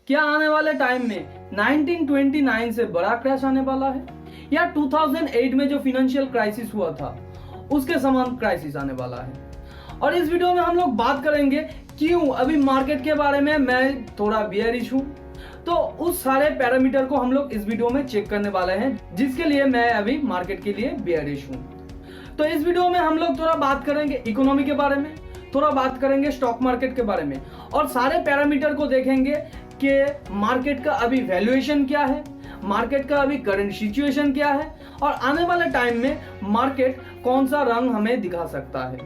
क्या आने वाले टाइम में 1929 से बड़ा क्रैश आने वाला है या 2008 में जो फाइनेंशियल क्राइसिस हुआ था उसके समान क्राइसिस आने वाला है। और इस वीडियो में हम लोग बात करेंगे क्यों अभी मार्केट के बारे में मैं थोड़ा बियरिश हूं। तो उस सारे पैरामीटर को हम लोग इस वीडियो में चेक करने वाले हैं जिसके लिए मैं अभी मार्केट के लिए बियरिश हूं। तो इस वीडियो में हम लोग थोड़ा बात करेंगे इकोनॉमी के बारे में, थोड़ा बात करेंगे स्टॉक मार्केट के बारे में और सारे पैरामीटर को देखेंगे कि मार्केट का अभी वैल्यूएशन क्या है, मार्केट का अभी करंट सिचुएशन क्या है और आने वाले टाइम में मार्केट कौन सा रंग हमें दिखा सकता है।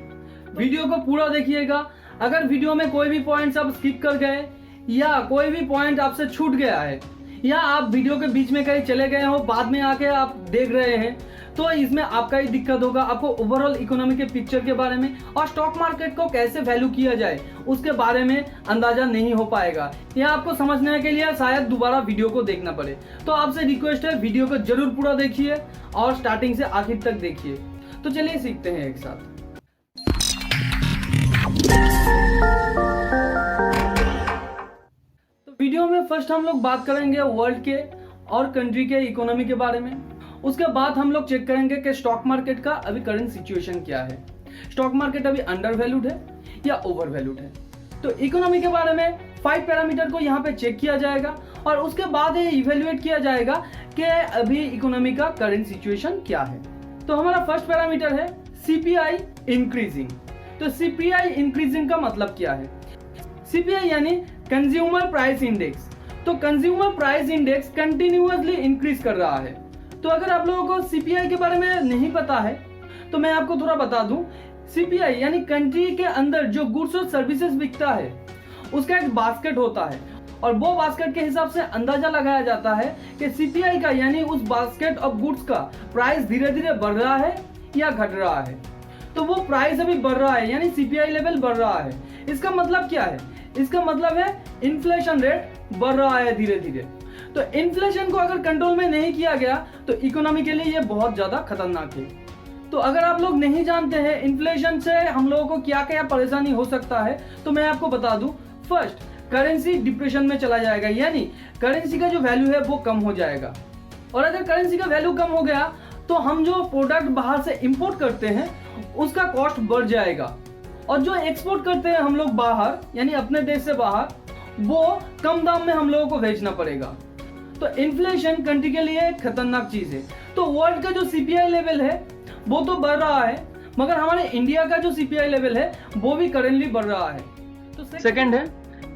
वीडियो को पूरा देखिएगा। अगर वीडियो में कोई भी पॉइंट्स आप स्किप कर गए या कोई भी पॉइंट आपसे छूट गया है या आप वीडियो के बीच में कहीं चले गए हो, बाद में आके आप देख रहे हैं, तो इसमें आपका ही दिक्कत होगा। आपको ओवरऑल इकोनॉमी के पिक्चर के बारे में और स्टॉक मार्केट को कैसे वैल्यू किया जाए उसके बारे में अंदाजा नहीं हो पाएगा। यह आपको समझने के लिए शायद दोबारा वीडियो को देखना पड़े। तो आपसे रिक्वेस्ट है वीडियो को जरूर पूरा देखिए और स्टार्टिंग से आखिर तक देखिए। तो चलिए सीखते हैं एक साथ। तो वीडियो में फर्स्ट हम लोग बात करेंगे वर्ल्ड के और कंट्री के इकोनॉमी के बारे में। उसके बाद हम लोग चेक करेंगे कि स्टॉक मार्केट का अभी करंट सिचुएशन क्या है, स्टॉक मार्केट अभी अंडर वैल्यूड है या ओवर वैल्यूड है। तो इकोनॉमी के बारे में 5 पैरामीटर को यहाँ पे चेक किया जाएगा और उसके बाद ये इवेल्युएट किया जाएगा कि अभी इकोनॉमी का करंट सिचुएशन क्या है। तो हमारा फर्स्ट पैरामीटर है सीपीआई इंक्रीजिंग। तो सीपीआई इंक्रीजिंग का मतलब क्या है? सीपीआई यानी कंज्यूमर प्राइस इंडेक्स। तो consumer price index continuously increase कर रहा है। तो अगर आप लोगों को सीपीआई के बारे में नहीं पता है तो मैं आपको थोड़ा बता दूं। सीपीआई यानी कंट्री के अंदर जो गुड्स और सर्विसेज बिकता है उसका एक बास्केट होता है और वो बास्केट के हिसाब से अंदाजा लगाया जाता है कि सीपीआई का यानी उस बास्केट ऑफ गुड्स का प्राइस धीरे धीरे बढ़ रहा है या घट रहा है। तो वो प्राइस अभी बढ़ रहा है यानी सीपीआई लेवल बढ़ रहा है। इसका मतलब क्या है? इसका मतलब है इन्फ्लेशन रेट बढ़ रहा है धीरे धीरे। तो इन्फ्लेशन को अगर कंट्रोल में नहीं किया गया तो इकोनॉमी के लिए ये बहुत ज्यादा खतरनाक है। तो अगर आप लोग नहीं जानते हैं इन्फ्लेशन से हम लोगों को क्या क्या परेशानी हो सकता है तो मैं आपको बता दूं। फर्स्ट, करेंसी डिप्रेशन में चला जाएगा यानी करेंसी का जो वैल्यू है वो कम हो जाएगा। और अगर करेंसी का वैल्यू कम हो गया तो हम जो प्रोडक्ट बाहर से इंपोर्ट करते हैं उसका कॉस्ट बढ़ जाएगा और जो एक्सपोर्ट करते हैं हम लोग बाहर यानी अपने देश से बाहर, वो कम दाम में हम लोगों को बेचना पड़ेगा। तो इन्फ्लेशन कंट्री के लिए एक खतरनाक चीज है। तो वर्ल्ड का जो सीपीआई लेवल है वो तो बढ़ रहा है मगर हमारे इंडिया का जो सीपीआई लेवल है वो भी करेंटली बढ़ रहा है। तो सेकंड है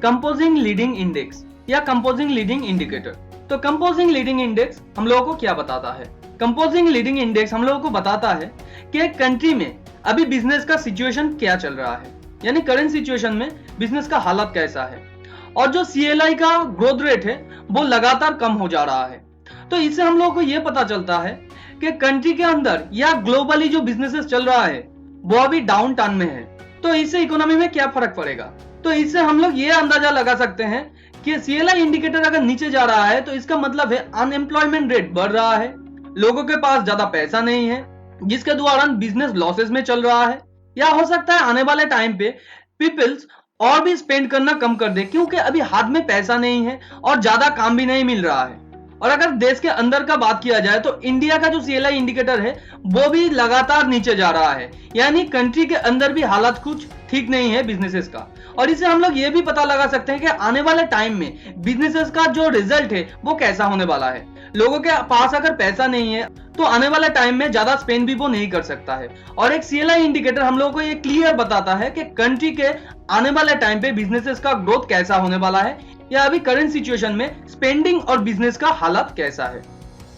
कंपोजिंग लीडिंग इंडेक्स या कंपोजिंग लीडिंग इंडिकेटर। तो कंपोजिंग लीडिंग इंडेक्स हम लोगों को क्या बताता है? कंपोजिंग लीडिंग इंडेक्स हम लोगों को बताता है कि एक कंट्री में अभी बिजनेस का सिचुएशन क्या चल रहा है यानी करंट सिचुएशन में बिजनेस का हालत कैसा है। और जो सीएलआई का ग्रोथ रेट है वो लगातार कम हो जा रहा है। तो इससे हम लोगों को यह पता चलता है कि कंट्री के अंदर या ग्लोबली जो बिजनेसेस चल रहा है वो अभी डाउन टर्न में है। तो इससे इकोनॉमी में क्या फर्क पड़ेगा? तो इससे हम लोग ये अंदाजा लगा सकते हैं कि सीएलआई इंडिकेटर अगर नीचे जा रहा है तो इसका मतलब है अनएम्प्लॉयमेंट रेट बढ़ रहा है, लोगों के पास ज्यादा पैसा नहीं है जिसके द्वारा बिजनेस लॉसेस में चल रहा है। या हो सकता है आने वाले टाइम पे पीपल्स और भी स्पेंड करना कम कर दे क्योंकि अभी हाथ में पैसा नहीं है और ज्यादा काम भी नहीं मिल रहा है। और अगर देश के अंदर का बात किया जाए तो इंडिया का जो सीएलआई इंडिकेटर है वो भी लगातार नीचे जा रहा है यानी कंट्री के अंदर भी हालत कुछ ठीक नहीं है बिजनेसेस का। और इससे हम लोग ये भी पता लगा सकते हैं कि आने वाले टाइम में बिजनेसेस का जो रिजल्ट है वो कैसा होने वाला है। लोगों के पास अगर पैसा नहीं है तो आने वाले टाइम में ज्यादा स्पेंड भी वो नहीं कर सकता है। और एक सीएलआई इंडिकेटर हम लोगों को ये क्लियर बताता है कि कंट्री के आने वाले टाइम पे बिजनेसेस का ग्रोथ कैसा होने वाला है या अभी करंट सिचुएशन में स्पेंडिंग और बिजनेस का हालत कैसा है।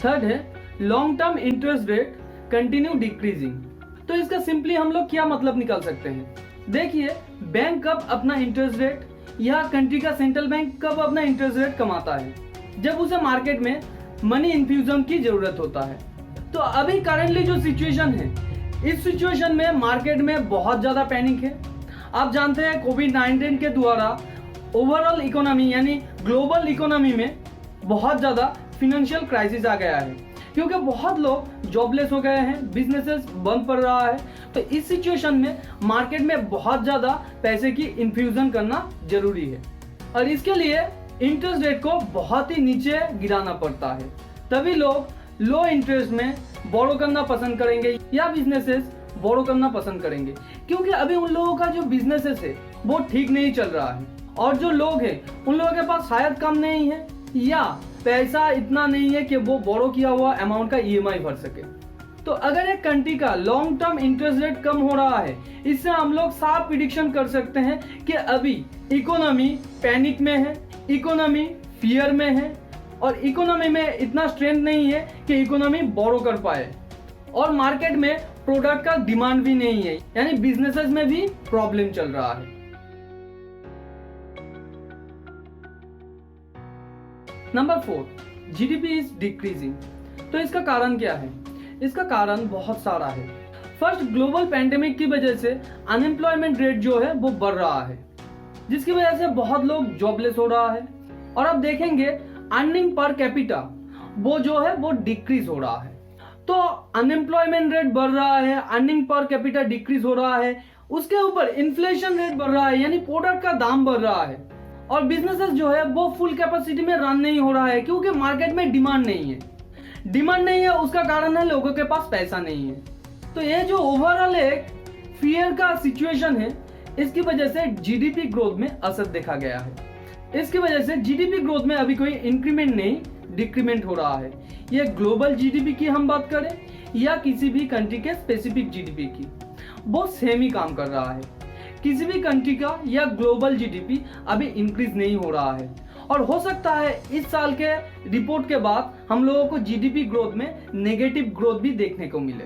थर्ड है long term interest rate continue decreasing. तो इसका सिंपली हम लोग क्या मतलब निकाल सकते हैं? देखिए, बैंक कब अपना इंटरेस्ट रेट या कंट्री का सेंट्रल बैंक कब अपना इंटरेस्ट रेट कमाता है? जब उसे मार्केट में मनी इन्फ्यूजन की जरूरत होता है। तो अभी करेंटली जो सिचुएशन है इस सिचुएशन में मार्केट में बहुत ज्यादा पैनिक है। आप जानते हैं कोविड-19 के द्वारा ओवरऑल इकोनॉमी यानी ग्लोबल इकोनॉमी में बहुत ज्यादा फाइनेंशियल क्राइसिस आ गया है क्योंकि बहुत लोग जॉबलेस हो गए हैं, बिजनेसेस बंद पड़ रहा है। तो इस सिचुएशन में मार्केट में बहुत ज्यादा पैसे की इन्फ्यूजन करना जरूरी है और इसके लिए इंटरेस्ट रेट को बहुत ही नीचे गिराना पड़ता है, तभी लोग लो इंटरेस्ट में बोरो करना पसंद करेंगे या बिजनेसेस बोरो करना पसंद करेंगे, क्योंकि अभी उन लोगों का जो बिजनेसेस है वो ठीक नहीं चल रहा है और जो लोग हैं उन लोगों के पास शायद कम नहीं है या पैसा इतना नहीं है कि वो बोरो किया हुआ अमाउंट का ईएमआई भर सके। तो अगर एक कंट्री का लॉन्ग टर्म इंटरेस्ट रेट कम हो रहा है, इससे हम लोग साफ प्रिडिक्शन कर सकते हैं कि अभी इकोनॉमी पैनिक में है, इकोनॉमी फियर में है और इकोनॉमी में इतना स्ट्रेंथ नहीं है कि इकोनॉमी बोरो कर पाए और मार्केट में प्रोडक्ट का डिमांड भी नहीं है, यानी बिजनेसेस में भी प्रॉब्लम चल रहा है। Number 4, GDP is decreasing. तो इसका कारण क्या है? इसका कारण बहुत सारा है। फर्स्ट, ग्लोबल पैंडेमिक की वजह से अनएम्प्लॉयमेंट रेट जो है वो बढ़ रहा है, जिसकी वजह से बहुत लोग जॉबलेस हो रहा है और अब देखेंगे अर्निंग पर कैपिटा वो जो है वो डिक्रीज हो रहा है। तो अनएम्प्लॉयमेंट रेट बढ़ रहा है, अर्निंग पर कैपिटा डिक्रीज हो रहा है, उसके ऊपर इन्फ्लेशन रेट बढ़ रहा है, यानी प्रोडक्ट का दाम बढ़ रहा है और बिजनेसेस जो है वो फुल कैपेसिटी में रन नहीं हो रहा है क्योंकि मार्केट में डिमांड नहीं है। डिमांड नहीं है, उसका कारण है लोगों के पास पैसा नहीं है। तो ये जो ओवरऑल एक फियर का सिचुएशन है, इसकी वजह से जीडीपी ग्रोथ में असर देखा गया है। इसकी वजह से जीडीपी ग्रोथ में अभी कोई इंक्रीमेंट नहीं, डिक्रीमेंट हो रहा है। ये ग्लोबल जीडीपी की हम बात करें या किसी भी कंट्री के स्पेसिफिक जीडीपी की, वो सेम ही काम कर रहा है। किसी भी कंट्री का या ग्लोबल जीडीपी अभी इंक्रीज नहीं हो रहा है और हो सकता है इस साल के रिपोर्ट के बाद हम लोगों को जीडीपी ग्रोथ में नेगेटिव ग्रोथ भी देखने को मिले।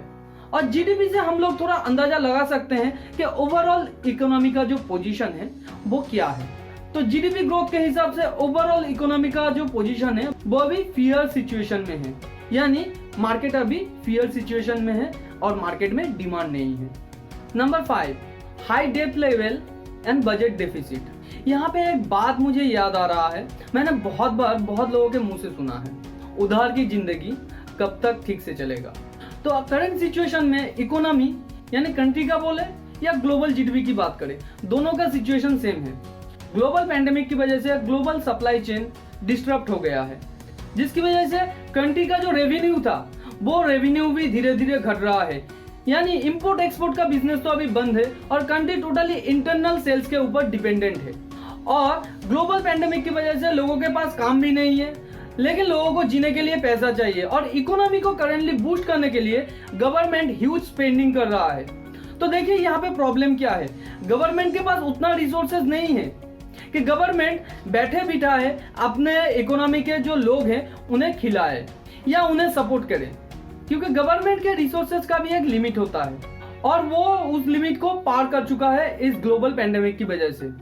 और जीडीपी से हम लोग थोड़ा अंदाजा लगा सकते हैं कि ओवरऑल इकोनॉमी का जो पोजीशन है वो क्या है। तो जीडीपी ग्रोथ के हिसाब से ओवरऑल इकोनॉमी का जो पोजीशन है वो अभी फियर सिचुएशन में है, यानी मार्केट अभी फियर सिचुएशन में है और मार्केट में डिमांड नहीं है। Number 5, high debt level and budget deficit. यहाँ पे एक बात मुझे याद आ रहा है, मैंने बहुत बार बहुत लोगों के मुंह से सुना है, उधार की जिंदगी कब तक ठीक से चलेगा। तो करंट सिचुएशन में इकोनॉमी यानी कंट्री का बोले या ग्लोबल जीडीपी की बात करें, दोनों का सिचुएशन सेम है। ग्लोबल पैंडेमिक की वजह से ग्लोबल सप्लाई चेन डिस्टर्ब हो गया है, जिसकी वजह से कंट्री का जो रेवेन्यू था वो रेवेन्यू भी धीरे धीरे घट रहा है, यानी इंपोर्ट एक्सपोर्ट का बिजनेस तो अभी बंद है और कंट्री टोटली इंटरनल सेल्स के ऊपर डिपेंडेंट है। और ग्लोबल पैंडेमिक की वजह से लोगों के पास काम भी नहीं है, लेकिन लोगों को जीने के लिए पैसा चाहिए और इकोनॉमी को करेंटली बूस्ट करने के लिए गवर्नमेंट ह्यूज स्पेंडिंग कर रहा है। तो देखिए यहाँ पे प्रॉब्लम क्या है, गवर्नमेंट के पास उतना रिसोर्सेज नहीं है कि गवर्नमेंट बैठे बिठाए अपने इकोनॉमी के जो लोग हैं उन्हें खिलाए या उन्हें सपोर्ट करे, क्योंकि गवर्नमेंट के रिसोर्सेज का भी एक लिमिट होता है और वो उस लिमिट को पार कर चुका है इस ग्लोबल पैंडेमिक की वजह से।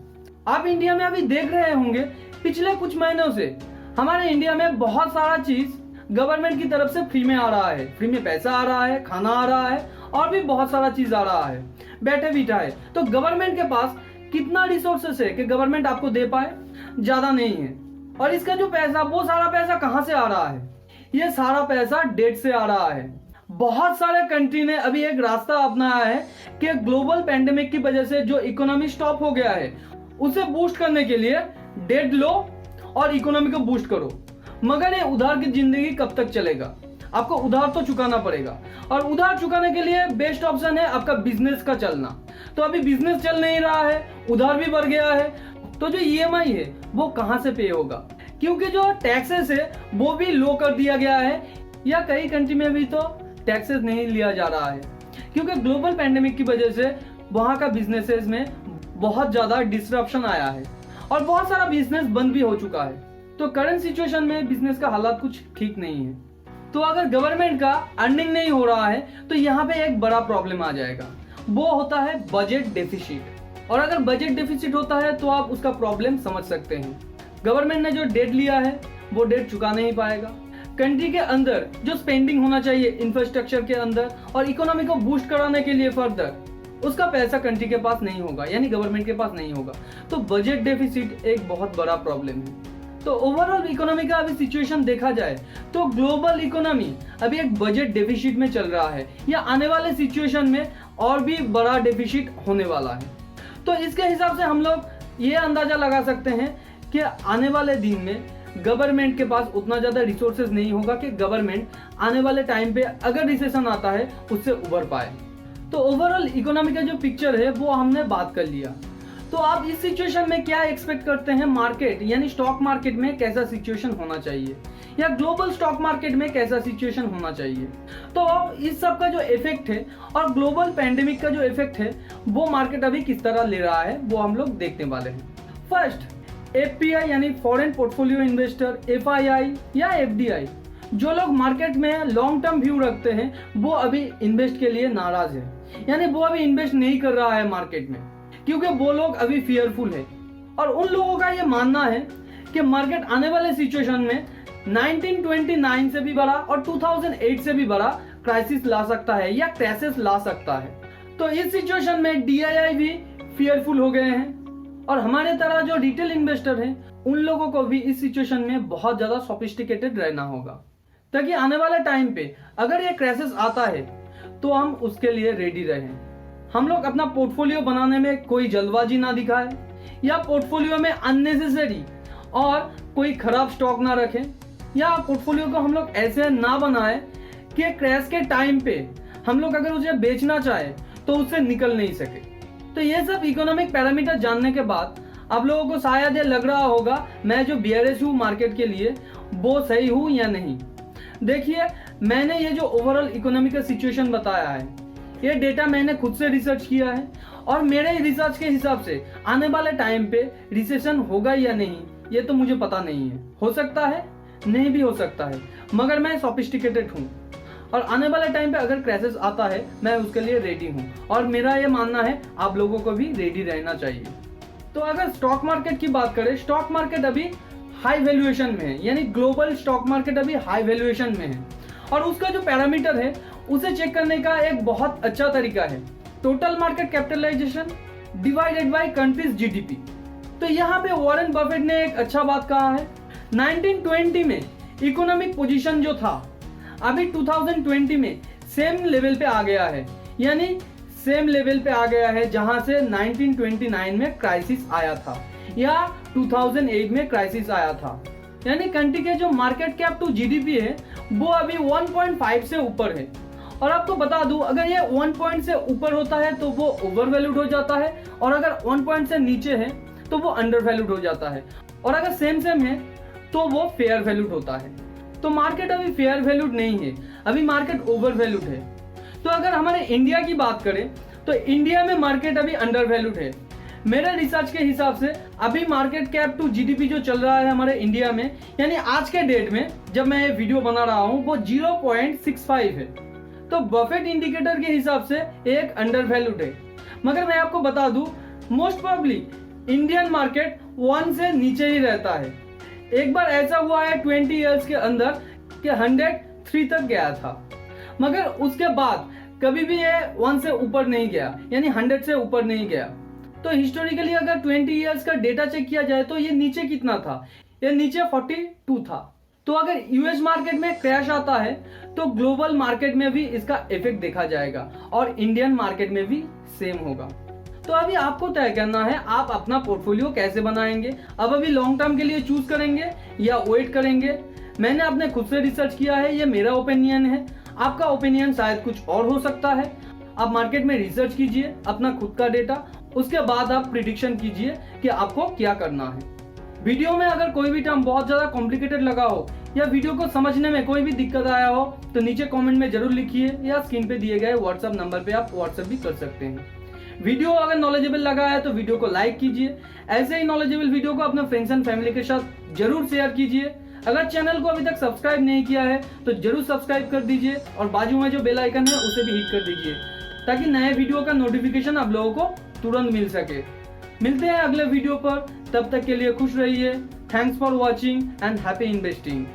आप इंडिया में अभी देख रहे होंगे पिछले कुछ महीनों से हमारे इंडिया में बहुत सारा चीज गवर्नमेंट की तरफ से फ्री में आ रहा है, फ्री में पैसा आ रहा है, खाना आ रहा है और भी बहुत सारा चीज आ रहा है बैठे बिठाए। तो गवर्नमेंट के पास कितना रिसोर्सेस है कि गवर्नमेंट आपको दे पाए? ज्यादा नहीं है। और इसका जो पैसा, वो सारा पैसा कहां से आ रहा है? ये सारा पैसा डेट से आ रहा है। बहुत सारे कंट्री ने अभी एक रास्ता अपनाया है कि ग्लोबल पैंडेमिक की वजह से जो इकोनॉमी स्टॉप हो गया है उसे बूस्ट करने के लिए डेट लो और इकोनॉमी को बूस्ट करो। मगर ये उधार की जिंदगी कब तक चलेगा? आपको उधार तो चुकाना पड़ेगा और उधार चुकाने के लिए बेस्ट ऑप्शन है आपका बिजनेस का चलना। तो अभी बिजनेस चल नहीं रहा है, उधार भी बढ़ गया है, तो जो ईएमआई है वो कहां से पे होगा? क्योंकि जो टैक्सेस है वो भी लो कर दिया गया है या कई कंट्री में भी तो टैक्सेस नहीं लिया जा रहा है, क्योंकि ग्लोबल पैंडेमिक की वजह से वहां का बिजनेसेस में बहुत ज्यादा डिसरप्शन आया है और बहुत सारा बिजनेस बंद भी हो चुका है। तो करंट सिचुएशन में बिजनेस का हालात कुछ ठीक नहीं है। तो अगर गवर्नमेंट का अर्निंग नहीं हो रहा है तो यहाँ पे एक बड़ा प्रॉब्लम आ जाएगा, वो होता है बजट डेफिसिट। और अगर बजट डेफिसिट होता है तो आप उसका प्रॉब्लम समझ सकते हैं। गवर्नमेंट ने जो डेट लिया है वो डेट चुका नहीं पाएगा। कंट्री के अंदर जो स्पेंडिंग होना चाहिए इंफ्रास्ट्रक्चर के अंदर और इकोनॉमी को बूस्ट कराने के लिए फर्दर, उसका पैसा कंट्री के पास नहीं होगा, यानी गवर्नमेंट के पास नहीं होगा। तो बजट डेफिसिट एक बहुत बड़ा प्रॉब्लम है। तो ओवरऑल इकोनॉमी का अभी सिचुएशन देखा जाए तो ग्लोबल इकोनॉमी अभी एक बजट डेफिसिट में चल रहा है या आने वाले सिचुएशन में और भी बड़ा डेफिसिट होने वाला है। तो इसके हिसाब से हम लोग ये अंदाजा लगा सकते हैं कि आने वाले दिन में गवर्नमेंट के पास उतना ज़्यादा रिसोर्सेज नहीं होगा कि गवर्नमेंट आने वाले टाइम पे अगर रिसेशन आता है उससे उबर पाए। तो ओवरऑल इकोनॉमी का जो पिक्चर है वो हमने बात कर लिया। तो आप इस सिचुएशन में क्या एक्सपेक्ट करते हैं, मार्केट यानी स्टॉक मार्केट में कैसा सिचुएशन होना चाहिए या ग्लोबल स्टॉक मार्केट में कैसा सिचुएशन होना चाहिए। तो इस सब का जो इफेक्ट है और ग्लोबल पैंडेमिक का जो इफेक्ट है वो मार्केट अभी किस तरह ले रहा है वो हम लोग देखने वाले हैं। फर्स्ट, एफपीआई यानी फॉरेन पोर्टफोलियो इन्वेस्टर, एफआईआई या एफडीआई, जो लोग मार्केट में लॉन्ग टर्म व्यू रखते हैं वो अभी इन्वेस्ट के लिए नाराज है, यानी वो अभी इन्वेस्ट नहीं कर रहा है मार्केट में क्योंकि वो लोग अभी फियरफुल है। और उन लोगों का ये मानना है कि मार्केट आने वाले सिचुएशन में 1929 से भी बड़ा और 2008 से भी बड़ा क्राइसिस ला सकता है या क्रैशेस ला सकता है। तो इस सिचुएशन में डीआईआई भी फियरफुल हो गए हैं और हमारे तरह जो रिटेल इन्वेस्टर हैं उन लोगों को भी इस सिचुएशन में बहुत ज्यादा सोफिस्टिकेटेड रहना होगा ताकि आने वाले टाइम पे अगर ये क्राइसिस आता है तो हम उसके लिए रेडी रहें। हम लोग अपना पोर्टफोलियो बनाने में कोई जल्दबाजी ना दिखाए या पोर्टफोलियो में अननेसेसरी और कोई खराब स्टॉक ना रखें या पोर्टफोलियो को हम लोग ऐसे ना बनाए कि क्रैश के टाइम पे हम लोग अगर उसे बेचना चाहे तो उससे निकल नहीं सके। तो ये सब इकोनॉमिक पैरामीटर जानने के बाद आप लोगों को शायद ये लग रहा होगा मैं जो बियरिश हूँ मार्केट के लिए वो सही हूँ या नहीं। देखिए, मैंने ये जो ओवरऑल इकोनॉमिक का सिचुएशन बताया है ये डेटा मैंने खुद से रिसर्च किया है और मेरे रिसर्च के हिसाब से आने वाले टाइम पे रिसेशन होगा या नहीं ये तो मुझे पता नहीं है। हो सकता है, नहीं भी हो सकता है, मगर मैं सोफिस्टिकेटेड हूँ और आने वाले टाइम पे अगर क्राइसिस आता है मैं उसके लिए रेडी हूँ और मेरा ये मानना है आप लोगों को भी रेडी रहना चाहिए। तो अगर स्टॉक मार्केट की बात करें, स्टॉक मार्केट अभी हाई वैल्यूएशन में है, यानी ग्लोबल स्टॉक मार्केट अभी हाई वैल्यूएशन में है और उसका जो पैरामीटर है उसे चेक करने का एक बहुत अच्छा तरीका है total market capitalisation divided by country's GDP. तो यहाँ पे वॉरेन बफेट ने एक अच्छा बात कहा है, 1920 में इकोनॉमिक पोजीशन जो था अभी 2020 में सेम लेवल पे आ गया है, यानी सेम लेवल पे आ गया है जहां से 1929 में क्राइसिस आया था या 2008 में क्राइसिस आया था। यानी कंट्री के जो मार्केट कैप टू जीडीपी है वो अभी 1.5 से ऊपर है। और आपको बता दूं अगर ये 1 पॉइंट से ऊपर होता है तो वो ओवर वैल्यूड हो जाता है और अगर 1 पॉइंट से नीचे है तो वो अंडर वैल्यूड हो जाता है और अगर सेम है तो वो फेयर वैल्यूड होता है। तो मार्केट अभी फेयर वैल्यूड नहीं है, अभी मार्केट ओवर वैल्यूड है। तो अगर हमारे इंडिया की बात करें तो इंडिया में मार्केट अभी अंडर वैल्यूड है। मेरे रिसर्च के हिसाब से अभी मार्केट कैप टू जीडीपी जो चल रहा है हमारे इंडिया में, यानी आज के डेट में जब मैं ये वीडियो बना रहा हूं वो 0.65 है। तो बफेट इंडिकेटर के हिसाब से एक अंडर वैल्यूड है। मगर मैं आपको बता दूं मोस्ट प्रोबेबली इंडियन मार्केट 1 से नीचे ही रहता है। एक बार ऐसा हुआ है 20 इयर्स के अंदर कि 103 तक गया था, मगर उसके बाद कभी भी ये 1 से ऊपर नहीं गया, यानी 100 से ऊपर नहीं गया। तो हिस्टोरिकली अगर 20 इयर्स का डेटा चेक किया जाए तो ये नीचे कितना था, ये नीचे 42 था। तो अगर यूएस मार्केट में क्रैश आता है तो ग्लोबल मार्केट में भी इसका इफेक्ट देखा जाएगा और इंडियन मार्केट में भी सेम होगा। तो अभी आपको तय करना है आप अपना पोर्टफोलियो कैसे बनाएंगे। अब अभी लॉन्ग टर्म के लिए चूज करेंगे या वेट करेंगे। मैंने अपने खुद से रिसर्च किया है, ये मेरा ओपिनियन है, आपका ओपिनियन शायद कुछ और हो सकता है। आप मार्केट में रिसर्च कीजिए अपना खुद का डेटा, उसके बाद आप प्रिडिक्शन कीजिए कि आपको क्या करना है। वीडियो में अगर कोई भी टर्म बहुत ज्यादा कॉम्प्लिकेटेड लगा हो या वीडियो को समझने में कोई भी दिक्कत आया हो तो नीचे कमेंट में जरूर लिखिए या स्क्रीन पे दिए गए व्हाट्सएप नंबर पे आप व्हाट्सएप भी कर सकते हैं। वीडियो अगर नॉलेजेबल लगा है तो वीडियो को लाइक कीजिए। ऐसे ही नॉलेजेबल वीडियो को अपने फ्रेंड्स एंड फैमिली के साथ जरूर शेयर कीजिए। अगर चैनल को अभी तक सब्सक्राइब नहीं किया है तो जरूर सब्सक्राइब कर दीजिए और बाजू में जो बेल आइकन है उसे भी हिट कर दीजिए ताकि नए वीडियो का नोटिफिकेशन आप लोगों को तुरंत मिल सके। मिलते हैं अगले वीडियो पर, तब तक के लिए खुश रहिए। Thanks for watching and happy investing.